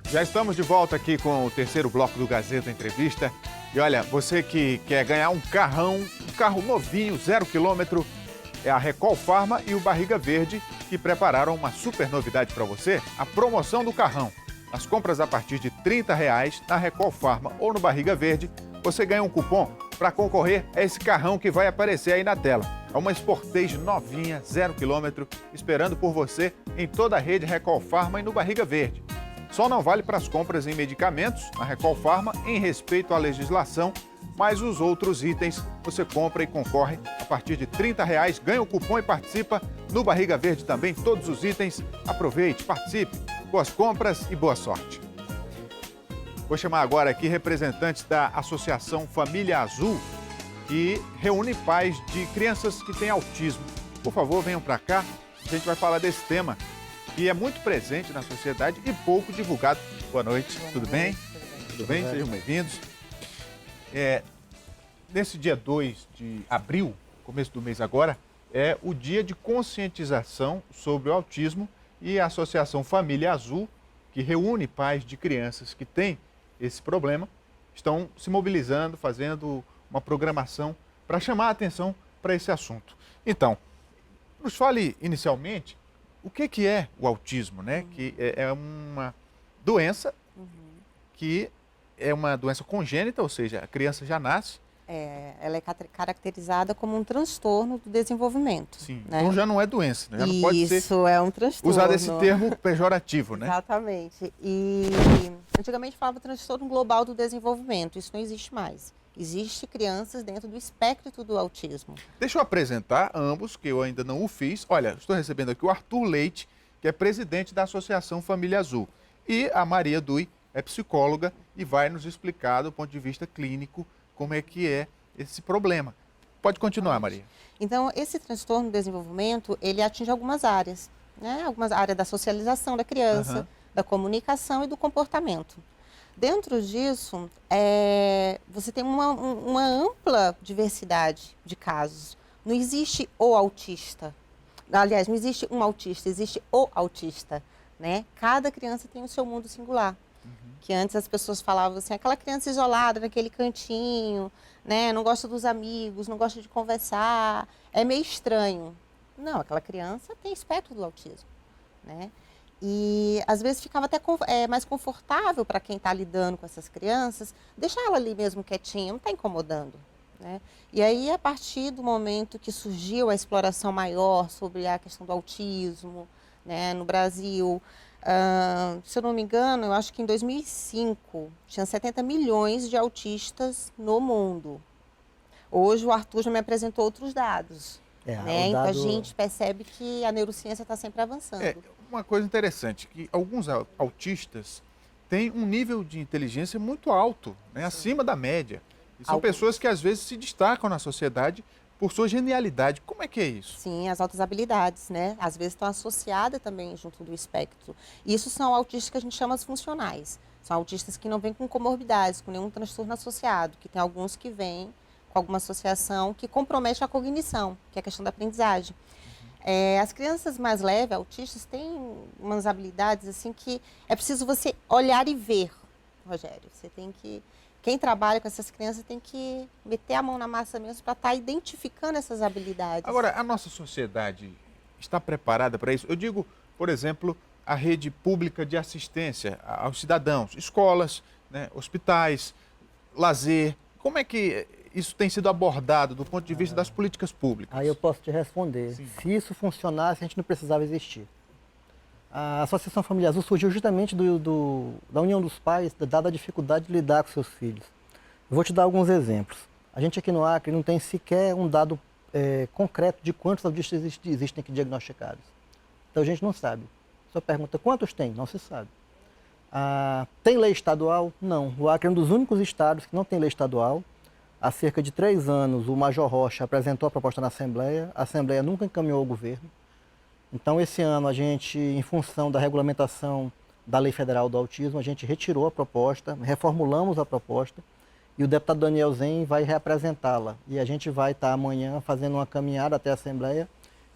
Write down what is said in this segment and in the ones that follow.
Já estamos de volta aqui com o terceiro bloco do Gazeta Entrevista. E olha, você que quer ganhar um carro novinho, 0 quilômetro, é a Recol Pharma e o Barriga Verde que prepararam uma super novidade para você, a promoção do carrão. Nas compras a partir de R$30 na Recol Pharma ou no Barriga Verde, você ganha um cupom para concorrer a esse carrão que vai aparecer aí na tela. É uma Sportage novinha, 0 quilômetro, esperando por você em toda a rede Recol Pharma e no Barriga Verde. Só não vale para as compras em medicamentos na Recol Pharma, em respeito à legislação, mas os outros itens você compra e concorre a partir de R$30, ganha o cupom e participa. No Barriga Verde também, todos os itens. Aproveite, participe. Boas compras e boa sorte. Vou chamar agora aqui representantes da Associação Família Azul, que reúne pais de crianças que têm autismo. Por favor, venham para cá, a gente vai falar desse tema, que é muito presente na sociedade e pouco divulgado. Boa noite, tudo bem? Tudo bem? Sejam bem-vindos. Nesse dia 2 de abril, começo do mês agora, é o dia de conscientização sobre o autismo e a Associação Família Azul, que reúne pais de crianças que têm esse problema, estão se mobilizando, fazendo uma programação para chamar a atenção para esse assunto. Então, nos fale inicialmente o que é o autismo, né? Que é uma doença que é uma doença congênita, ou seja, a criança já nasce. Ela é caracterizada como um transtorno do desenvolvimento. Sim, né? então já não é doença, né? Já não pode ser Isso, é um transtorno. usado esse termo pejorativo, né? Exatamente. E antigamente falava transtorno global do desenvolvimento, isso não existe mais. Existem crianças dentro do espectro do autismo. Deixa eu apresentar ambos, que eu ainda não o fiz. Olha, estou recebendo aqui o Arthur Leite, que é presidente da Associação Família Azul. E a Maria Dui é psicóloga e vai nos explicar do ponto de vista clínico como é que é esse problema. Pode continuar, Maria. Então, esse transtorno do desenvolvimento, ele atinge algumas áreas, né? Algumas áreas da socialização da criança, da comunicação e do comportamento. Dentro disso, você tem uma ampla diversidade de casos. Não existe o autista. Aliás, não existe um autista, existe o autista, né? Cada criança tem o seu mundo singular. Que antes as pessoas falavam assim, aquela criança isolada naquele cantinho, né? Não gosta dos amigos, não gosta de conversar, é meio estranho. Não, aquela criança tem espectro do autismo, né? E às vezes ficava até mais confortável para quem está lidando com essas crianças, deixar ela ali mesmo quietinha, não está incomodando, né? E aí, a partir do momento que surgiu a exploração maior sobre a questão do autismo, né, no Brasil, se eu não me engano, eu acho que em 2005 tinha 70 milhões de autistas no mundo. Hoje o Arthur já me apresentou outros dados. Né? Então a gente percebe que a neurociência está sempre avançando. Uma coisa interessante, que alguns autistas têm um nível de inteligência muito alto, né? Acima da média. E são pessoas que às vezes se destacam na sociedade por sua genialidade. Como é que é isso? Sim, as altas habilidades, né? Às vezes estão associadas também junto do espectro. Isso são autistas que a gente chama de funcionais. São autistas que não vêm com comorbidades, com nenhum transtorno associado, que tem alguns que vêm com alguma associação que compromete a cognição, que é a questão da aprendizagem. As crianças mais leves, autistas, têm umas habilidades assim que é preciso você olhar e ver, Rogério. Você tem que... Quem trabalha com essas crianças tem que meter a mão na massa mesmo para estar identificando essas habilidades. Agora, a nossa sociedade está preparada para isso? Eu digo, por exemplo, a rede pública de assistência aos cidadãos, escolas, né, hospitais, lazer. Como é que isso tem sido abordado do ponto de vista das políticas públicas? Aí eu posso te responder. Sim. Se isso funcionasse, a gente não precisava existir. A Associação Família Azul surgiu justamente da união dos pais, dada a dificuldade de lidar com seus filhos. Eu vou te dar alguns exemplos. A gente aqui no Acre não tem sequer um dado concreto de quantos autistas existem aqui diagnosticados. Então a gente não sabe. Só pergunta quantos tem? Não se sabe. Tem lei estadual? Não. O Acre é um dos únicos estados que não tem lei estadual. Há cerca de 3 anos, o Major Rocha apresentou a proposta na Assembleia. A Assembleia nunca encaminhou ao governo. Então, esse ano, a gente, em função da regulamentação da Lei Federal do Autismo, a gente retirou a proposta, reformulamos a proposta e o deputado Daniel Zen vai reapresentá-la. E a gente vai estar amanhã fazendo uma caminhada até a Assembleia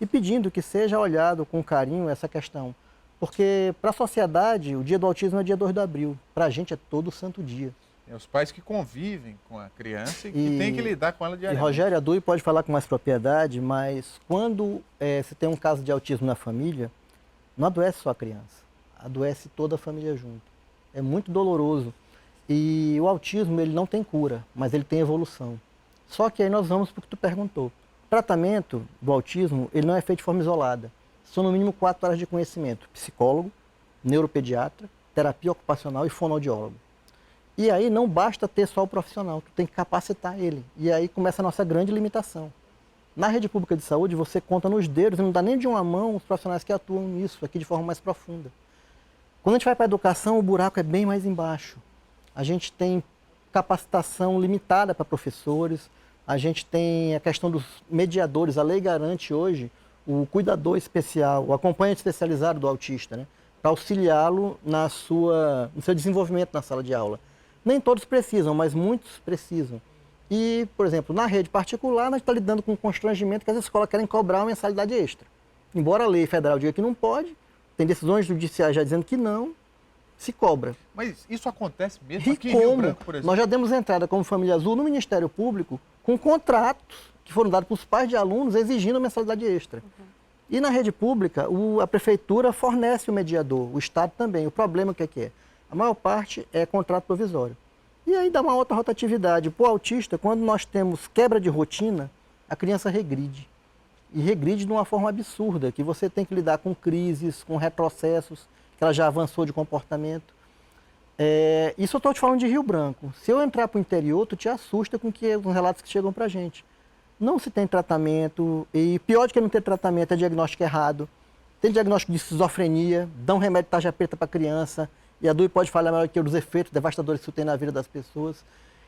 e pedindo que seja olhado com carinho essa questão. Porque para a sociedade, o dia do autismo é dia 2 de abril. Para a gente é todo santo dia. É os pais que convivem com a criança e que têm que lidar com ela E diariamente. Rogério, a Dui pode falar com mais propriedade, mas quando se tem um caso de autismo na família, não adoece só a criança, adoece toda a família junto. É muito doloroso. E o autismo, ele não tem cura, mas ele tem evolução. Só que aí nós vamos para o que tu perguntou. O tratamento do autismo, ele não é feito de forma isolada. São no mínimo 4 áreas de conhecimento: psicólogo, neuropediatra, terapia ocupacional e fonoaudiólogo. E aí não basta ter só o profissional, tu tem que capacitar ele. E aí começa a nossa grande limitação. Na rede pública de saúde, você conta nos dedos, e não dá nem de uma mão os profissionais que atuam nisso, aqui de forma mais profunda. Quando a gente vai para a educação, o buraco é bem mais embaixo. A gente tem capacitação limitada para professores, a gente tem a questão dos mediadores. A lei garante hoje o cuidador especial, o acompanhante especializado do autista, né, para auxiliá-lo no seu desenvolvimento na sala de aula. Nem todos precisam, mas muitos precisam. E, por exemplo, na rede particular, nós estamos lidando com um constrangimento que as escolas querem cobrar uma mensalidade extra. Embora a lei federal diga que não pode, tem decisões judiciais já dizendo que não, se cobra. Mas isso acontece mesmo E aqui em Rio como? Branco, por exemplo? Nós já demos entrada como Família Azul no Ministério Público com contratos que foram dados para os pais de alunos exigindo a mensalidade extra. E na rede pública, a prefeitura fornece o mediador, o Estado também. O problema o que é? A maior parte é contrato provisório. E aí dá uma outra rotatividade. Para o autista, quando nós temos quebra de rotina, a criança regride. E regride de uma forma absurda, que você tem que lidar com crises, com retrocessos, que ela já avançou de comportamento. Isso eu estou te falando de Rio Branco. Se eu entrar para o interior, tu te assusta com os relatos que chegam para a gente. Não se tem tratamento, e pior do que não ter tratamento é diagnóstico errado. Tem diagnóstico de esquizofrenia, dão remédio de tarja preta para a criança, e a Dui pode falar melhor que eu dos efeitos devastadores que isso tem na vida das pessoas.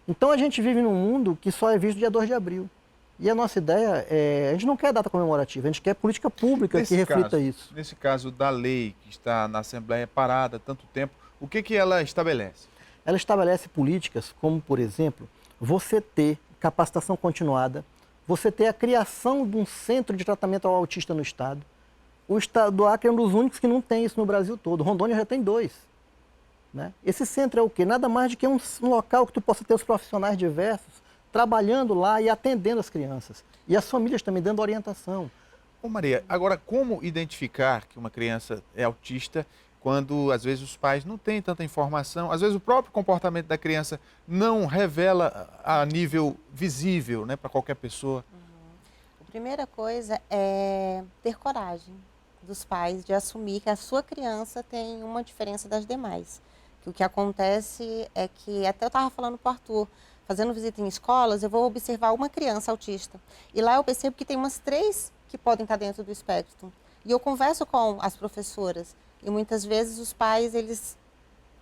Então a gente vive num mundo que só é visto dia 2 de abril. E a nossa ideia a gente não quer data comemorativa, a gente quer política pública que reflita isso. Nesse caso da lei que está na Assembleia parada há tanto tempo, o que ela estabelece? Ela estabelece políticas como, por exemplo, você ter capacitação continuada, você ter a criação de um centro de tratamento ao autista no Estado. O Estado do Acre é um dos únicos que não tem isso no Brasil todo. Rondônia já tem 2. Né? Esse centro é o quê? Nada mais do que um local que tu possa ter os profissionais diversos trabalhando lá e atendendo as crianças. E as famílias também dando orientação. Ô Maria, agora como identificar que uma criança é autista quando às vezes os pais não têm tanta informação, às vezes o próprio comportamento da criança não revela a nível visível, né, para qualquer pessoa? A primeira coisa é ter coragem dos pais de assumir que a sua criança tem uma diferença das demais. Que o que acontece é que, até eu estava falando para o Arthur, fazendo visita em escolas, eu vou observar uma criança autista. E lá eu percebo que tem umas 3 que podem estar dentro do espectro. E eu converso com as professoras. E muitas vezes os pais, eles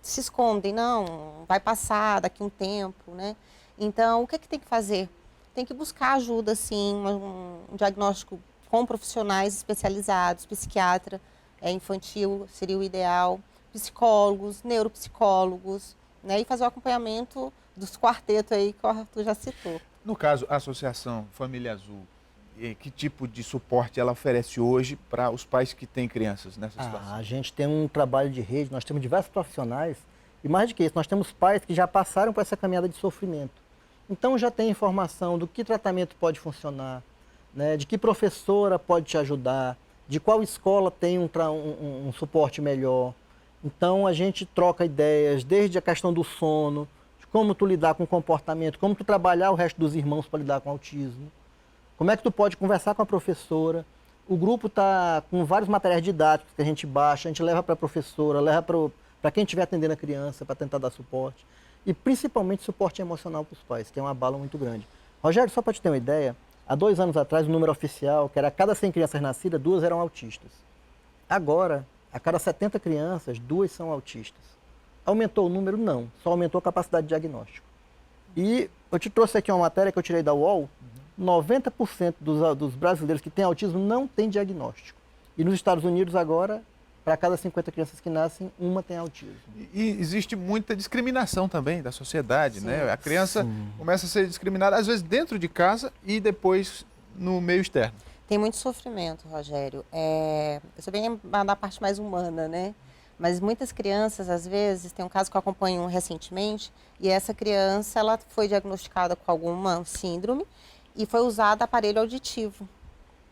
se escondem. Não, vai passar daqui um tempo, né? Então, o que tem que fazer? Tem que buscar ajuda, sim, um diagnóstico com profissionais especializados, psiquiatra infantil seria o ideal, psicólogos, neuropsicólogos, né? E fazer o acompanhamento dos quartetos aí que o Arthur já citou. No caso, a Associação Família Azul, que tipo de suporte ela oferece hoje para os pais que têm crianças nessa situação? A gente tem um trabalho de rede, nós temos diversos profissionais, e mais do que isso, nós temos pais que já passaram por essa caminhada de sofrimento. Então já tem informação do que tratamento pode funcionar, né, de que professora pode te ajudar, de qual escola tem um suporte melhor. Então a gente troca ideias, desde a questão do sono, de como tu lidar com o comportamento, como tu trabalhar o resto dos irmãos para lidar com o autismo. Como é que tu pode conversar com a professora? O grupo está com vários materiais didáticos que a gente baixa, a gente leva para a professora, leva para quem estiver atendendo a criança para tentar dar suporte. E principalmente suporte emocional para os pais, que é uma bala muito grande. Rogério, só para te ter uma ideia, há 2 anos atrás o número oficial, que era a cada 100 crianças nascidas, 2 eram autistas. Agora, a cada 70 crianças, 2 são autistas. Aumentou o número? Não, só aumentou a capacidade de diagnóstico. E eu te trouxe aqui uma matéria que eu tirei da UOL, 90% dos brasileiros que têm autismo não tem diagnóstico. E nos Estados Unidos agora, para cada 50 crianças que nascem, 1 tem autismo. E existe muita discriminação também da sociedade, sim, né? A criança começa a ser discriminada, às vezes dentro de casa e depois no meio externo. Tem muito sofrimento, Rogério. Eu sou bem da parte mais humana, né? Mas muitas crianças, às vezes, tem um caso que eu acompanho recentemente, e essa criança, ela foi diagnosticada com alguma síndrome e foi usado aparelho auditivo.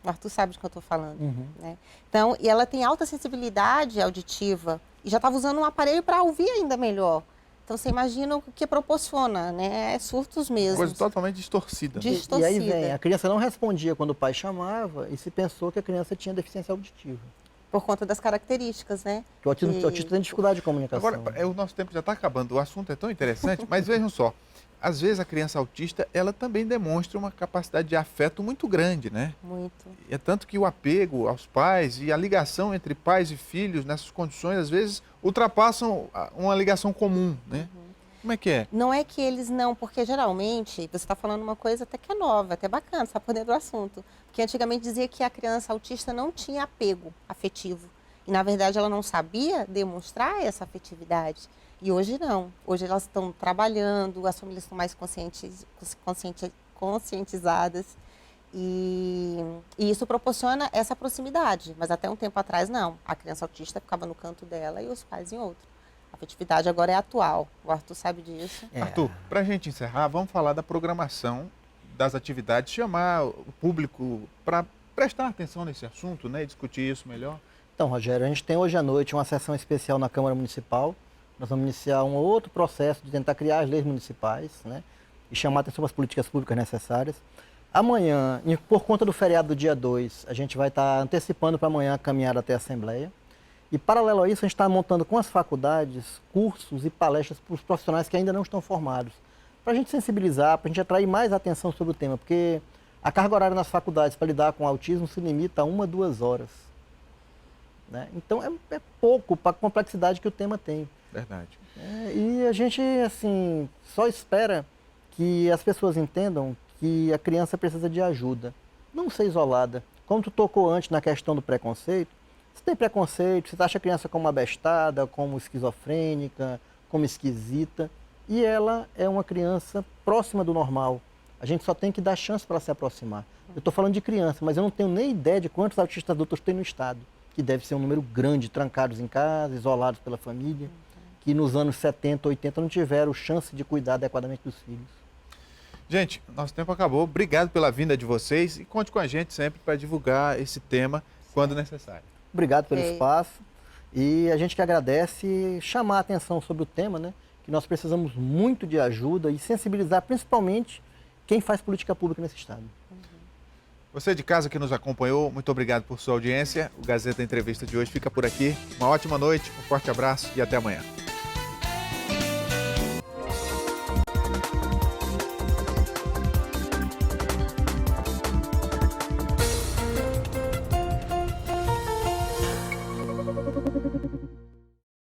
O Arthur sabe de que eu estou falando, né? Então, e ela tem alta sensibilidade auditiva e já estava usando um aparelho para ouvir ainda melhor. Então, você imagina o que proporciona, né? Surtos mesmo. Coisa totalmente distorcida. Né? E aí vem, a criança não respondia quando o pai chamava e se pensou que a criança tinha deficiência auditiva. Por conta das características, né? Que o autista tem dificuldade de comunicação. Agora, o nosso tempo já está acabando, o assunto é tão interessante, mas vejam só, às vezes a criança autista, ela também demonstra uma capacidade de afeto muito grande, né? Muito. É tanto que o apego aos pais e a ligação entre pais e filhos nessas condições, às vezes, ultrapassam uma ligação comum, né? Como é que é? Não é que eles não, porque geralmente, você está falando uma coisa até que é nova, até bacana, você está por dentro do assunto. Porque antigamente dizia que a criança autista não tinha apego afetivo. E, na verdade, ela não sabia demonstrar essa afetividade. E hoje não. Hoje elas estão trabalhando, as famílias estão mais conscientizadas. E isso proporciona essa proximidade. Mas até um tempo atrás, não. A criança autista ficava no canto dela e os pais em outro. A afetividade agora é atual. O Arthur sabe disso. Arthur, para a gente encerrar, vamos falar da programação das atividades, chamar o público para prestar atenção nesse assunto, né, e discutir isso melhor. Então, Rogério, a gente tem hoje à noite uma sessão especial na Câmara Municipal. Nós vamos iniciar um outro processo de tentar criar as leis municipais, né, e chamar atenção para as políticas públicas necessárias. Amanhã, por conta do feriado do dia 2, a gente vai estar antecipando para amanhã a caminhada até a Assembleia. E, paralelo a isso, a gente está montando com as faculdades cursos e palestras para os profissionais que ainda não estão formados, para a gente sensibilizar, para a gente atrair mais atenção sobre o tema, porque a carga horária nas faculdades para lidar com o autismo se limita a 1 a 2 horas. Né? Então, é pouco para a complexidade que o tema tem. Verdade. E a gente, assim, só espera que as pessoas entendam que a criança precisa de ajuda, não ser isolada. Como tu tocou antes na questão do preconceito, você tem preconceito, você acha a criança como abestada, como esquizofrênica, como esquisita, e ela é uma criança próxima do normal. A gente só tem que dar chance para ela se aproximar. Eu estou falando de criança, mas eu não tenho nem ideia de quantos autistas adultos tem no estado, que deve ser um número grande, trancados em casa, isolados pela família, que nos anos 70, 80 não tiveram chance de cuidar adequadamente dos filhos. Gente, nosso tempo acabou. Obrigado pela vinda de vocês e conte com a gente sempre para divulgar esse tema quando necessário. Obrigado pelo espaço e a gente que agradece chamar a atenção sobre o tema, né? Que nós precisamos muito de ajuda e sensibilizar principalmente quem faz política pública nesse estado. Você de casa que nos acompanhou, muito obrigado por sua audiência. O Gazeta Entrevista de hoje fica por aqui. Uma ótima noite, um forte abraço e até amanhã.